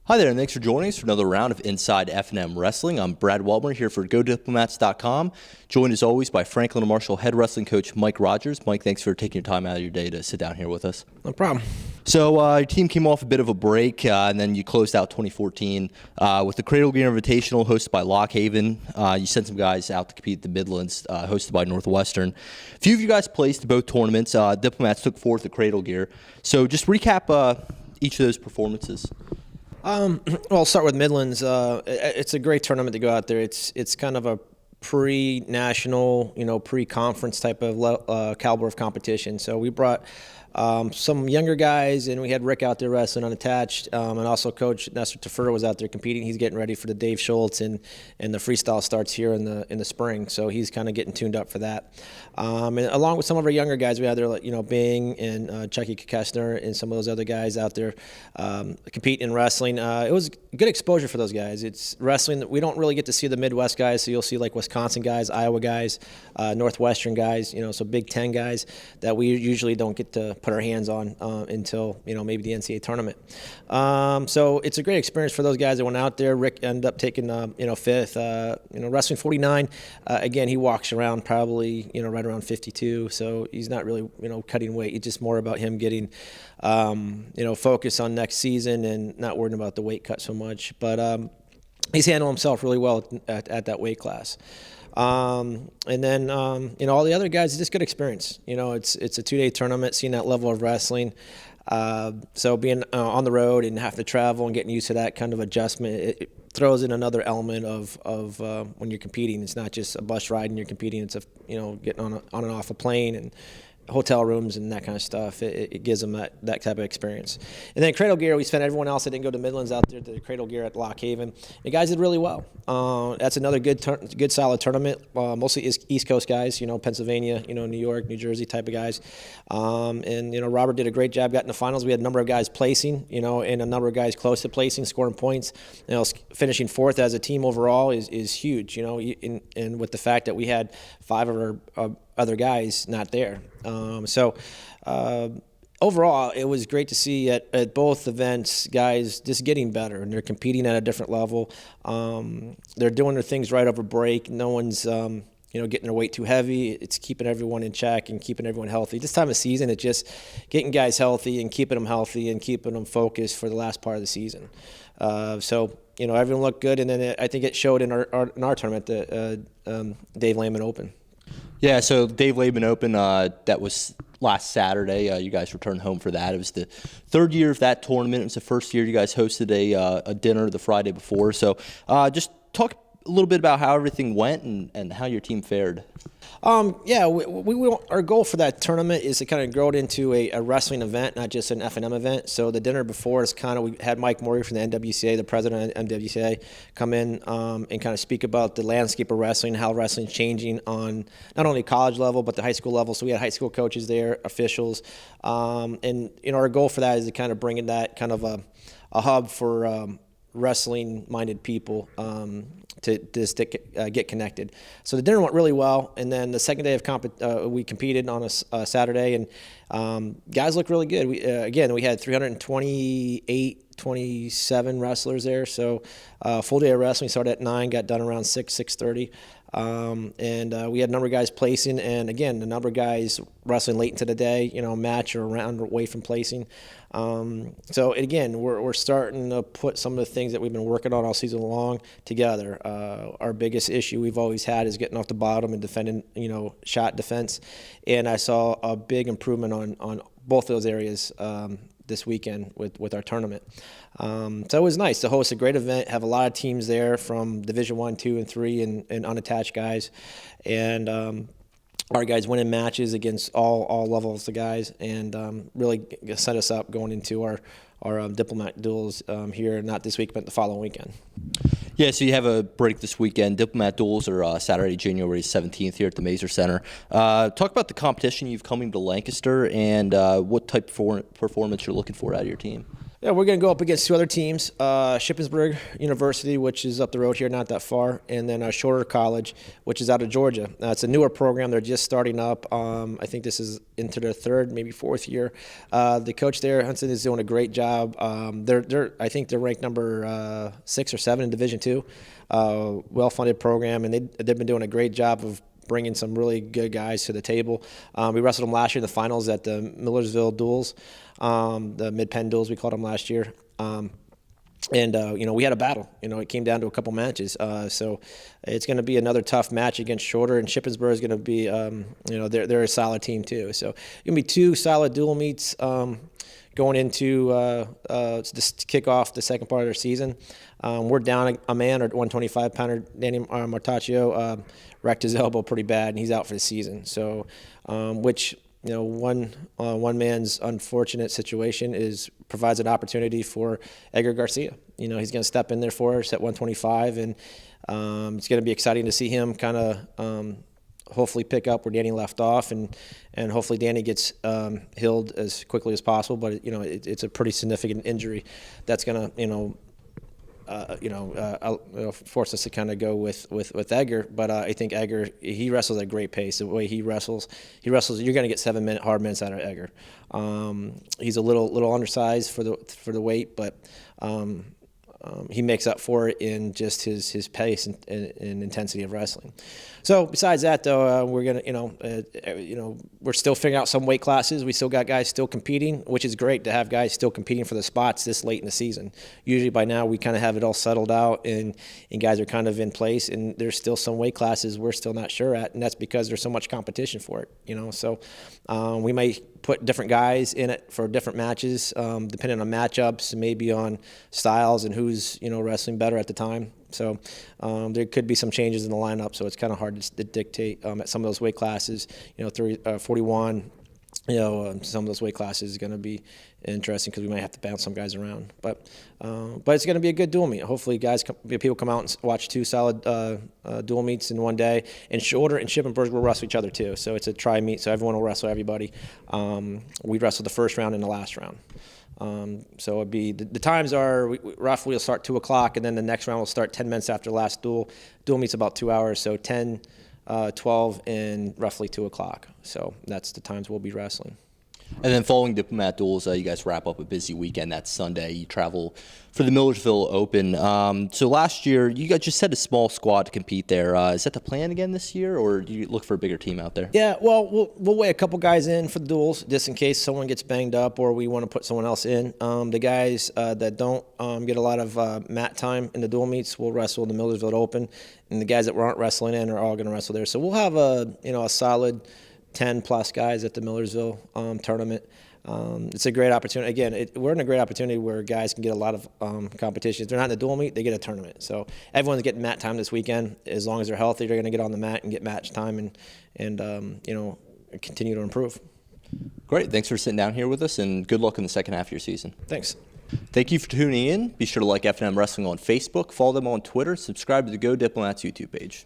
Hi there, and thanks for joining us for another round of Inside F&M Wrestling. I'm Brad Wellmer here for GoDiplomats.com, joined as always by Franklin and Marshall head wrestling coach Mike Rogers. Mike, thanks for taking your time out of your day to sit down here with us. No problem. So your team came off a bit of a break, and then you closed out 2014 with the Cradle Gear Invitational hosted by Lock Haven. You sent some guys out to compete at the Midlands, hosted by Northwestern. A few of you guys placed in both tournaments. Diplomats took fourth at Cradle Gear. So just recap each of those performances. Well, I'll start with Midlands. It's a great tournament to go out there. It's kind of a pre-national, pre-conference type of caliber of competition. So we brought some younger guys, and we had Rick out there wrestling unattached, and also Coach Nestor Tafura was out there competing. He's getting ready for the Dave Schultz, and the freestyle starts here in the spring, so he's kind of getting tuned up for that. And along with some of our younger guys, we had there, Bing and Chucky Kessner and some of those other guys out there competing in wrestling. It was good exposure for those guys. It's wrestling that we don't really get to see the Midwest guys, so you'll see like Wisconsin guys, Iowa guys, Northwestern guys, so Big Ten guys that we usually don't get to put our hands on until maybe the NCAA tournament. So it's a great experience for those guys that went out there. Rick ended up taking fifth. Wrestling 49. Again, he walks around probably right around 52. So he's not really cutting weight. It's just more about him getting focus on next season and not worrying about the weight cut so much. But he's handled himself really well at that weight class. And then, all the other guys, it's just good experience. It's a 2-day tournament, seeing that level of wrestling. So being on the road and having to travel and getting used to that kind of adjustment, it throws in another element of when you're competing. It's not just a bus ride and you're competing. It's getting on and off a plane and hotel rooms and that kind of stuff. It gives them that type of experience. And then Cradle Gear, we spent everyone else that didn't go to Midlands out there to the Cradle Gear at Lock Haven. The guys did really well. That's another good solid tournament. Mostly East Coast guys, Pennsylvania, New York, New Jersey type of guys. And Robert did a great job, got in the finals. We had a number of guys placing, and a number of guys close to placing, scoring points. Finishing fourth as a team overall is huge, and with the fact that we had 5 of our other guys not there. Overall, it was great to see at both events guys just getting better, and they're competing at a different level. They're doing their things right over break. No one's getting their weight too heavy. It's keeping everyone in check and keeping everyone healthy. This time of season, it's just getting guys healthy and keeping them healthy and keeping them focused for the last part of the season. Everyone looked good, and then I think it showed in our tournament, the Dave Lehman Open. Yeah, so Dave Lehman Open, that was last Saturday. You guys returned home for that. It was the third year of that tournament. It was the first year you guys hosted a dinner the Friday before. So just talk a little bit about how everything went and how your team fared. Our goal for that tournament is to kind of grow it into a wrestling event, not just an F&M event. So the dinner before is we had Mike Morey from the NWCA, the president of NWCA, come in and kind of speak about the landscape of wrestling, how wrestling is changing on not only college level but the high school level. So we had high school coaches there, officials, and our goal for that is to kind of bring in that kind of a hub for wrestling-minded people to just get connected. So the dinner went really well, and then the second day of we competed on a Saturday, and guys looked really good. We had 27 wrestlers there, so full day of wrestling started at 9, got done around 6:30. And we had a number of guys placing, and again, a number of guys wrestling late into the day, match or round away from placing. So again, we're starting to put some of the things that we've been working on all season long together. Our biggest issue we've always had is getting off the bottom and defending, shot defense. And I saw a big improvement on both those areas this weekend with our tournament. So it was nice to host a great event, have a lot of teams there from Division I, II, and III and unattached guys. And our guys winning matches against all levels of guys, and really set us up going into our diplomat duels here, not this week, but the following weekend. Yeah, so you have a break this weekend. Diplomat duels are Saturday, January 17th here at the Mazer Center. Talk about the competition you've coming to Lancaster and what type of performance you're looking for out of your team. Yeah, we're going to go up against two other teams, Shippensburg University, which is up the road here, not that far, and then Shorter College, which is out of Georgia. It's a newer program. They're just starting up. I think this is into their third, maybe fourth year. The coach there, Hudson, is doing a great job. I think they're ranked number 6 or 7 in Division II. Well-funded program, and they've been doing a great job of bringing some really good guys to the table. We wrestled them last year in the finals at the Millersville Duels, the Mid-Penn Duels, we called them last year. We had a battle. It came down to a couple matches. So it's going to be another tough match against Shorter, and Shippensburg is going to be, they're a solid team too. So it's going to be 2 solid dual meets going into to kick off the second part of their season. We're down a man, our 125-pounder, Danny Martaccio, wrecked his elbow pretty bad, and he's out for the season. So, one man's unfortunate situation provides an opportunity for Edgar Garcia. He's going to step in there for us at 125, and it's going to be exciting to see him kind of hopefully pick up where Danny left off, and hopefully Danny gets healed as quickly as possible. But it's a pretty significant injury that's going to force us to kind of go with Edgar. But I think Edgar, he wrestles at a great pace. The way he wrestles. You're going to get 7 hard minutes out of Edgar. He's a little undersized for the weight, but he makes up for it in just his pace and intensity of wrestling. So besides that, though, we're gonna we're still figuring out some weight classes. We still got guys still competing, which is great to have guys still competing for the spots this late in the season. Usually by now we kind of have it all settled out and guys are kind of in place, and there's still some weight classes we're still not sure at, and that's because there's so much competition for it. So we may put different guys in it for different matches, depending on matchups and maybe on styles and who's wrestling better at the time. So there could be some changes in the lineup, so it's kind of hard to dictate at some of those weight classes. 41, some of those weight classes is going to be interesting because we might have to bounce some guys around. But it's going to be a good dual meet. Hopefully, people come out and watch 2 solid dual meets in one day. And Shorter and Shippensburg will wrestle each other too. So it's a tri meet, so everyone will wrestle everybody. We wrestle the first round and the last round. So it'd be the times are roughly we'll start 2 o'clock, and then the next round will start 10 minutes after the last duel. Duel meets about 2 hours, so 10, 12, and roughly 2 o'clock. So that's the times we'll be wrestling. And then following Diplomat Duels, you guys wrap up a busy weekend that Sunday. You travel for the Millersville Open. So last year, you guys just had a small squad to compete there. Is that the plan again this year, or do you look for a bigger team out there? Yeah, well, we'll weigh a couple guys in for the duels just in case someone gets banged up or we want to put someone else in. The guys that don't get a lot of mat time in the dual meets will wrestle in the Millersville Open, and the guys that aren't wrestling in are all going to wrestle there. So we'll have a solid 10-plus guys at the Millersville tournament. It's a great opportunity. Again, we're in a great opportunity where guys can get a lot of competition. If they're not in the dual meet, they get a tournament. So everyone's getting mat time this weekend. As long as they're healthy, they're going to get on the mat and get match time and continue to improve. Great. Thanks for sitting down here with us, and good luck in the second half of your season. Thanks. Thank you for tuning in. Be sure to like F&M Wrestling on Facebook, follow them on Twitter, subscribe to the GoDiplomats YouTube page.